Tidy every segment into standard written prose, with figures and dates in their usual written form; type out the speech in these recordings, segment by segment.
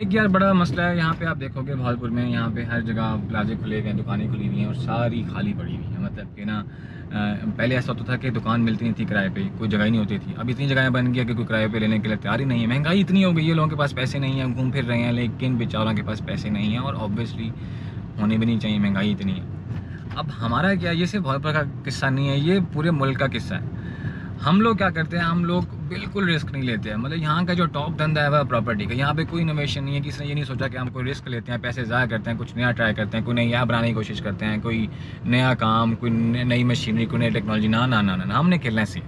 एक यार बड़ा मसला है यहाँ पे। आप देखोगे भागलपुर में यहाँ पे हर जगह प्लाजे खुले हुए हैं, दुकानें खुली हुई हैं और सारी खाली पड़ी हुई हैं। मतलब कि ना पहले ऐसा होता था कि दुकान मिलती नहीं थी किराए पे, कोई जगह ही नहीं होती थी। अब इतनी जगहें बन गई है कि कोई किराए पे लेने के लिए तैयार ही नहीं है। महंगाई इतनी हो गई है, लोगों के पास पैसे नहीं हैं, घूम फिर रहे हैं, लेकिन बेचारों के पास पैसे नहीं हैं। और ऑब्वियसली होने भी नहीं चाहिए, महंगाई इतनी है। अब हमारा क्या, ये सिर्फ भागलपुर का किस्सा नहीं है, ये पूरे मुल्क का किस्सा है। हम लोग क्या करते हैं, हम लोग बिल्कुल रिस्क नहीं लेते हैं। मतलब यहाँ का जो टॉप धंधा है वह प्रॉपर्टी का। यहाँ पे कोई इनोवेशन नहीं है, किसी ने ये नहीं सोचा कि हम कोई रिस्क लेते हैं, पैसे ज़ाया करते हैं, कुछ नया ट्राई करते हैं, कोई नई ऐप बनाने की कोशिश करते हैं, कोई नया काम, कोई नई मशीनरी, कोई नई टेक्नोलॉजी। ना ना ना ना, हमने खेलना है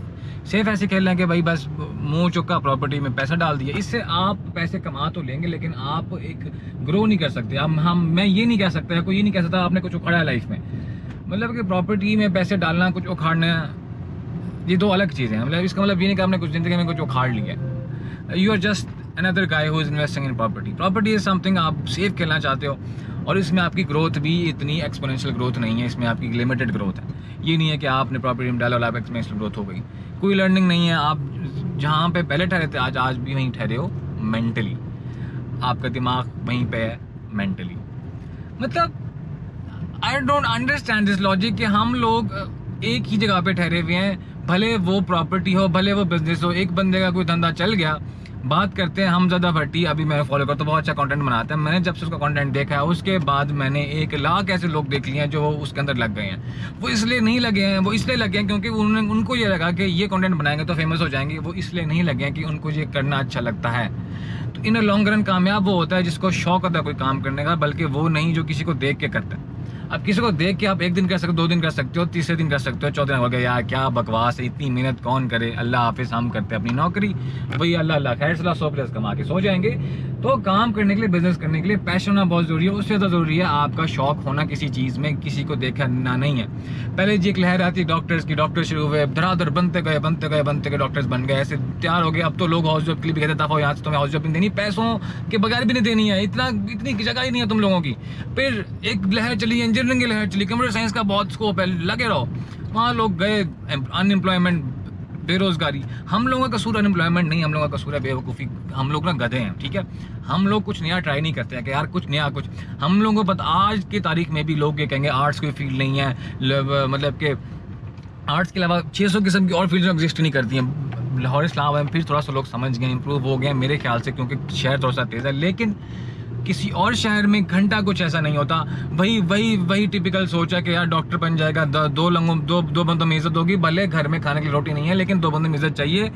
सेफ ऐसे खेलना है कि भाई बस मुँह चुका प्रॉपर्टी में पैसा डाल दिया। इससे आप पैसे कमा तो लेंगे लेकिन आप एक ग्रो नहीं कर सकते। हम मैं ये नहीं कह सकता, कोई ये नहीं कह सकता आपने कुछ उखाड़ा है लाइफ में। मतलब कि प्रॉपर्टी में पैसे डालना, कुछ उखाड़ना, ये दो अलग चीज़ें हैं। मतलब इसका मतलब ये नहीं कि आपने कुछ ज़िंदगी में कुछ उखाड़ लिया है। You are just another guy who is investing in property. Property is something आप सेफ खेलना चाहते हो और इसमें आपकी ग्रोथ भी इतनी एक्सपोनेंशियल ग्रोथ नहीं है, इसमें आपकी लिमिटेड ग्रोथ है। ये नहीं है कि आपने प्रॉपर्टी में डाला और आप एक्सपोनेंशियल ग्रोथ हो गई। कोई लर्निंग नहीं है। आप जहाँ पे पहले ठहरे थे आज भी वहीं ठहरे हो मेंटली। आपका दिमाग वहीं पे है मेंटली। मतलब I don't understand this logic कि हम लोग एक ही जगह पे ठहरे हुए हैं, भले वो प्रॉपर्टी हो, भले वो बिजनेस हो। एक बंदे का कोई धंधा चल गया, बात करते हैं हमज़दा भट्टी, अभी मैं फॉलो करता हूँ, बहुत अच्छा कंटेंट बनाता है। मैंने जब से उसका कंटेंट देखा है उसके बाद मैंने 1 लाख ऐसे लोग देख लिए हैं जो उसके अंदर लग गए हैं। वो इसलिए नहीं लगे हैं, वो इसलिए लगे हैं क्योंकि उनको ये लगा कि ये कंटेंट बनाएंगे तो फेमस हो जाएंगे। वो इसलिए नहीं लगे हैं कि उनको ये करना अच्छा लगता है। तो इन लॉन्ग रन कामयाब वो होता है जिसको शौक होता है कोई काम करने का, बल्कि वो नहीं जो किसी को देख के करता है। अब किसी को देख के आप 1 दिन कर सकते हो, 2 दिन कर सकते हो, तीसरे दिन कर सकते हो, चौथे दिन हो गया यार क्या बकवास है, इतनी मेहनत कौन करे, अल्लाह हाफिज, हम करते हैं अपनी नौकरी, वही अल्लाह अल्लाह खैर सलाह 100 प्लस कमा के सो जाएंगे। तो काम करने के लिए, बिजनेस करने के लिए पैशन होना बहुत ज़रूरी है। उससे ज़्यादा ज़रूरी है आपका शौक होना किसी चीज़ में, किसी को देखना नहीं है। पहले जी एक लहर आती डॉक्टर्स की, डॉक्टर शुरू हुए, धड़ाधड़ बनते गए डॉक्टर्स बन गए, ऐसे तैयार हो गए। अब तो लोग हाउस जॉब के लिए भी कहते दफा यहाँ से तुम्हें हाउस जॉब नहीं देनी, पैसों के बगैर भी नहीं देनी है, इतनी जगह ही नहीं है तुम लोगों की। फिर एक लहर चली, इंजीनियरिंग की लहर चली, कंप्यूटर साइंस का बहुत स्कोप है, लगे रहो। वहाँ लोग गए, अनएम्प्लॉयमेंट, बेरोजगारी। हम लोगों का कसूर अनएम्प्लॉयमेंट नहीं, हम लोगों का कसूर है बेवकूफ़ी। हम लोग ना गधे हैं, ठीक है। हम लोग कुछ नया ट्राई नहीं करते हैं कि यार कुछ नया, कुछ हम लोगों को पता। आज की तारीख में भी लोग ये कहेंगे आर्ट्स कोई फील्ड नहीं है, मतलब कि आर्ट्स के अलावा 600 किस्म की और फील्ड एग्जिस्ट नहीं करती हैं। लाहौर इस्लामाबाद में फिर थोड़ा सा लोग समझ गए, इंप्रूव हो गए मेरे ख्याल से, क्योंकि शहर थोड़ा सा तेज़ है। लेकिन किसी और शहर में घंटा कुछ ऐसा नहीं होता। वही टिपिकल सोच है कि यार डॉक्टर बन जाएगा, दो बंदों में इज्जत होगी, भले घर में खाने की रोटी नहीं है लेकिन 2 बंदों में इज्जत चाहिए।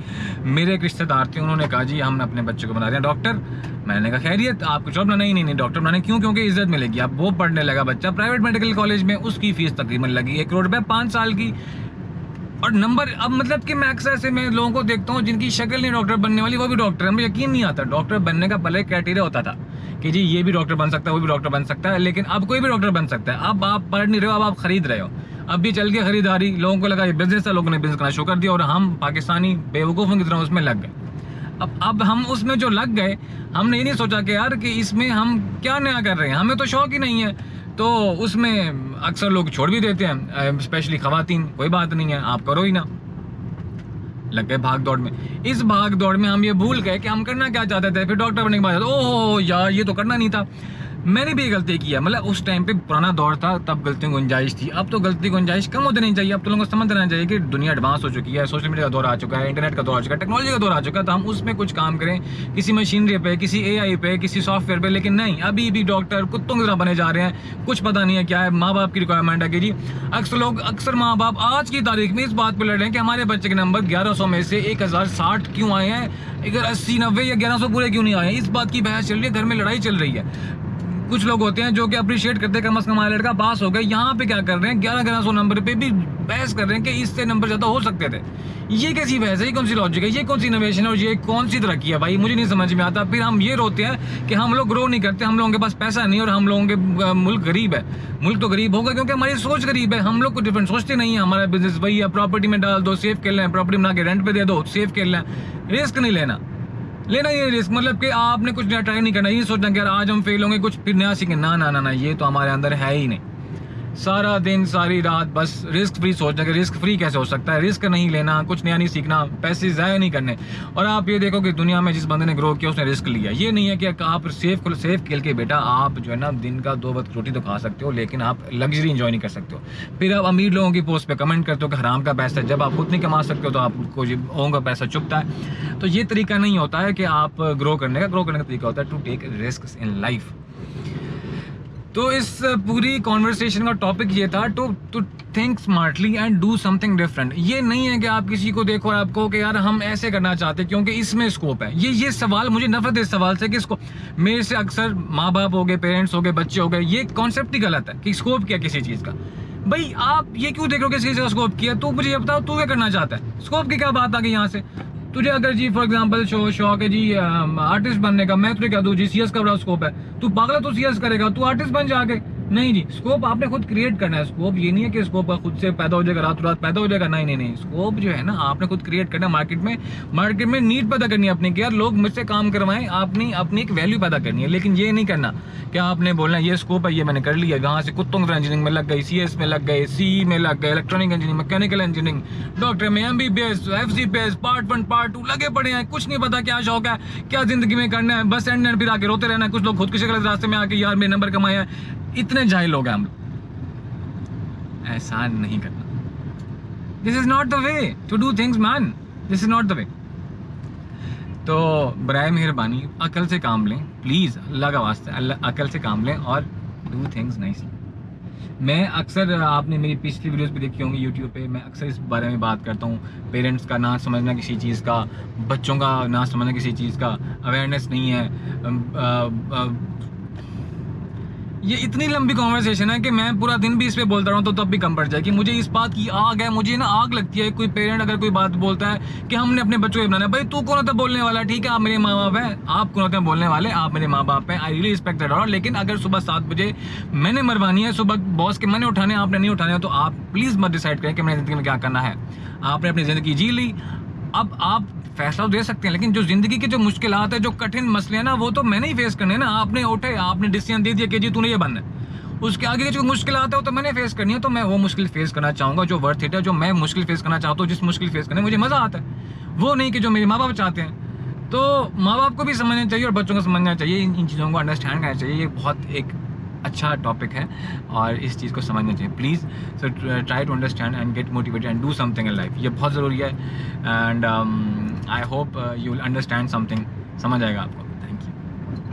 मेरे एक रिश्तेदार थे, उन्होंने कहा जी हम अपने बच्चे को बना रहे हैं डॉक्टर। मैंने कहा खैरियत, आपको जॉब बनाना ही नहीं डॉक्टर बनाने, क्यों? क्योंकि इज्जत मिलेगी। अब वो पढ़ने लगा बच्चा प्राइवेट मेडिकल कॉलेज में, उसकी फीस तकरीबन लगी 1 करोड़ रुपये 5 साल की। और नंबर, अब मतलब कि मैं अक्सर से मैं लोगों को देखता हूँ जिनकी शक्ल नहीं डॉक्टर बनने वाली, वो भी डॉक्टर है। मुझे यकीन नहीं आता। डॉक्टर बनने का पहले क्राइटेरिया होता था कि जी ये भी डॉक्टर बन सकता है, वो भी डॉक्टर बन सकता है, लेकिन अब कोई भी डॉक्टर बन सकता है। अब आप पढ़ नहीं रहे हो, अब आप खरीद रहे हो। अब भी चल के खरीदारी, लोगों को लगा ये बिजनेस है, लोगों ने बिजनेस करना शुरू कर दिया और हम पाकिस्तानी बेवकूफ़ों की तरह उसमें लग गए। अब हम उसमें जो लग गए, हमने ये नहीं सोचा कि यार कि इसमें हम क्या नया कर रहे हैं, हमें तो शौक ही नहीं है। तो उसमें अक्सर लोग छोड़ भी देते हैं, स्पेशली ख़वातीन। कोई बात नहीं है, आप करो ही ना, लग गए भाग दौड़ में। इस भाग दौड़ में हम ये भूल गए कि हम करना क्या चाहते थे। फिर डॉक्टर बनने के बाद ओहो यार ये तो करना नहीं था। मैंने भी गलती की है, मतलब उस टाइम पे पुराना दौर था, तब गलती की गुंजाइश थी। अब तो गलती की गुंजाइश कम होती नहीं चाहिए। अब तो लोगों को समझ देना चाहिए कि दुनिया एडवांस हो चुकी है, सोशल मीडिया का दौर आ चुका है, इंटरनेट का दौर आ चुका है, टेक्नोलॉजी का दौर आ चुका है। तो हम उसमें कुछ काम करें, किसी मशीनरी पे, किसी AI पे, किसी सॉफ्टवेयर पे। लेकिन नहीं, अभी भी डॉक्टर कुत्तों की तरह बने जा रहे हैं। कुछ पता नहीं है क्या है, माँ बाप की रिक्वायरमेंट है कि जी अक्सर माँ बाप आज की तारीख में इस बात पर लड़ रहे हैं कि हमारे बच्चे के नंबर 1100 में से 1060 क्यों आए हैं, अगर 80, 90 या 1100 पूरे क्यों नहीं आए हैं। इस बात की बहस चल रही है, घर में लड़ाई चल रही है। कुछ लोग होते हैं जो कि अप्रिशिएट करते हैं, कम से कम हमारा लड़का पास हो गया। यहाँ पे क्या कर रहे हैं, 1100 नंबर पे भी बहस कर रहे हैं कि इससे नंबर ज़्यादा हो सकते थे। ये कैसी बहस है, ये कौन सी लॉजिक है, ये कौन सी इनोवेशन है और ये कौन सी तरक्की है भाई, मुझे नहीं समझ में आता। फिर हम ये रोते हैं कि हम लोग ग्रो नहीं करते, हम लोगों के पास पैसा नहीं और हम लोगों के मुल्क गरीब है। मुल्क तो गरीब होगा क्योंकि हमारी सोच गरीब है। हम लोग को डिफरेंट सोचते नहीं है। हमारा बिजनेस वही है, प्रॉपर्टी में डाल दो, सेव कर लें, प्रॉपर्टी बना के रेंट पे दे दो, सेव कर लें। रिस्क नहीं लेना ये रिस्क, मतलब कि आपने कुछ नया ट्राई नहीं करना, ये सोचना कि यार आज हम फेल होंगे, कुछ फिर नया सीखें। ना ना ना ना, ये तो हमारे अंदर है ही नहीं। सारा दिन सारी रात बस रिस्क फ्री सोचना कि रिस्क फ्री कैसे हो सकता है, रिस्क नहीं लेना, कुछ नया नहीं सीखना, पैसे ज़ाया नहीं करने। और आप ये देखो कि दुनिया में जिस बंदे ने ग्रो किया उसने रिस्क लिया। ये नहीं है कि आप सेफ खेल के बेटा आप जो है ना दिन का 2 वक्त रोटी तो खा सकते हो, लेकिन आप लग्जरी इंजॉय नहीं कर सकते हो। फिर आप अमीर लोगों की पोस्ट पे कमेंट करते हो कि हराम का पैसा है। जब आप खुद नहीं कमा सकते हो तो आपको लोगों का पैसा चुभता है। तो ये तरीका नहीं होता है कि आप ग्रो करने का तरीका होता है to take risk in life. तो इस पूरी कॉन्वर्सेशन का टॉपिक ये था to think smartly and do something different. ये नहीं है कि आप किसी को देखो और आप कहो कि यार हम ऐसे करना चाहते हैं क्योंकि इसमें स्कोप है। ये सवाल, मुझे नफरत है इस सवाल से कि इसको मेरे से अक्सर माँ बाप हो गए, पेरेंट्स हो गए, बच्चे हो गए, ये कॉन्सेप्ट ही गलत है कि स्कोप क्या किसी चीज़ का। भाई आप ये क्यों देख रहे हो किसी का स्कोप किया? तू मुझे ये बताओ तू क्या करना चाहता है? स्कोप की क्या बात आ गई यहाँ से? तुझे अगर जी फॉर एग्जांपल शौक है जी आर्टिस्ट बनने का, मैं तुझे क्या दूँ जी सीएस का बड़ा स्कोप है, तू पागल है तो सीएस करेगा, तू आर्टिस्ट बन जाके। नहीं जी, स्कोप आपने खुद क्रिएट करना है। स्कोप ये नहीं है कि स्कोप का खुद से पैदा हो जाएगा, रात रात पैदा हो जाएगा। नहीं, स्कोप जो है ना आपने खुद क्रिएट करना है। मार्केट में नीड पैदा करनी है अपनी कि यार लोग मुझसे काम करवाएं, अपनी एक वैल्यू पैदा करनी है। लेकिन ये नहीं करना कि आपने बोलना ये स्कोप है, ये मैंने कर लिया, यहाँ से कुत्तों की इंजीनियरिंग में लग गई, सीएस में लग गए, सी में लग गए, electronic engineering, mechanical engineering, doctor में MBBS, FCPS, पार्ट 1 पार्ट 2 लगे पड़े हैं। कुछ नहीं पता क्या शौक है, क्या जिंदगी में करना है, बस एंड फिर आके रोते रहना है। कुछ लोग खुद किसी गलत रास्ते में आके यार मेरे नंबर कमाए हैं। इतने जाहिल लोग हैं हम। ऐसा नहीं करना। This is not the way to do things man, this is not the way. तो बराए मेहरबानी अकल से काम लें प्लीज़, अल्लाह का वास्ता अकल से काम लें और डू थिंग्स नाइसली। मैं अक्सर, आपने मेरी पिछली वीडियोस भी देखी होंगी यूट्यूब पे, मैं अक्सर इस बारे में बात करता हूँ। पेरेंट्स का ना समझना किसी चीज़ का, बच्चों का ना समझना किसी चीज़ का, अवेयरनेस नहीं है। ये इतनी लंबी कॉन्वर्सेशन है कि मैं पूरा दिन भी इस पे बोलता रहूँ तो तब भी कम पड़ जाएगी। मुझे इस बात की आग है, मुझे ना आग लगती है कोई पेरेंट अगर कोई बात बोलता है कि हमने अपने बच्चों को बनाना है। भाई तू कौन होता है बोलने वाला? ठीक है आप मेरे माँ बाप हैं, आप कौन होते हैं बोलने वाले? आप मेरे माँ बाप हैं, I really respect that all. लेकिन अगर सुबह 7 बजे मैंने मरवानी है, सुबह बॉस के मैंने उठाने, आपने नहीं उठाने, तो आप प्लीज़ मत डिसाइड करें कि मैंने ज़िंदगी में क्या करना है। आपने अपनी ज़िंदगी जी ली, अब आप फैसला दे सकते हैं, लेकिन जो जिंदगी के जो मुश्किलात है, जो कठिन मसले हैं ना, वो तो मैंने ही फेस करने हैं ना। आपने उठे, आपने डिसीजन दे दिया कि जी तूने ये बनना है, उसके आगे जो मुश्किल आता है वो तो मैंने फेस करनी है। तो मैं वो मुश्किल फेस करना चाहूँगा जो वर्थ इट है, जो मैं मुश्किल फेस करना चाहता हूँ, जिस मुश्किल फेस करने में मुझे मज़ा आता है, वो नहीं कि जो मेरे माँ बाप चाहते हैं। तो माँ बाप को भी समझना चाहिए और बच्चों को समझना चाहिए, इन चीज़ों को अंडरस्टैंड करना चाहिए। ये बहुत एक अच्छा टॉपिक है और इस चीज़ को समझना चाहिए please. So try to understand and get motivated and do something in life. ये बहुत ज़रूरी है and I hope you will understand something, समझ आएगा आपको।